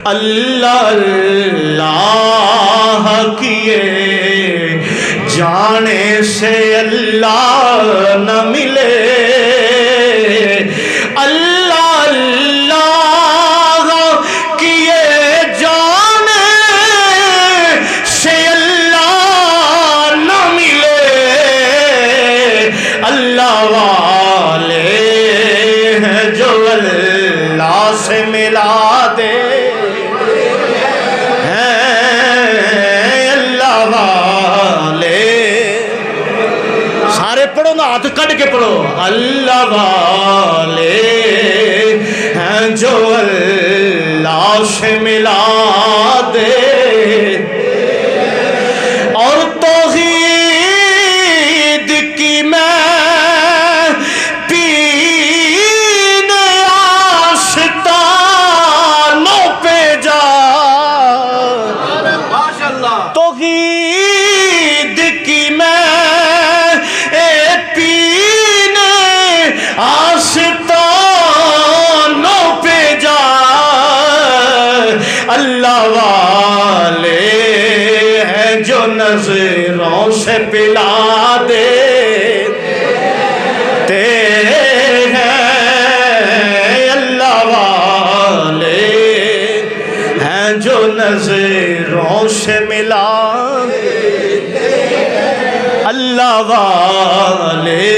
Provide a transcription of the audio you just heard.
اللہ اللہ کیے جانے سے اللہ نہ ملے، اللہ اللہ کیے جانے سے اللہ نہ ملے، اللہ والے ہیں جو اللہ سے ملا دے، پڑھو نا، ہاتھ کٹ کے پڑھو، اللہ والے ہیں جو اللہ سے ملا دے، اور توحید کی میں پینے آستانوں پہ جا، توحید کی میں آستانوں پہ جا، اللہ والے ہیں جو نظروں سے پلا دیتے ہیں، اللہ والے ہیں جو نظروں سے ملا دیتے، اللہ والے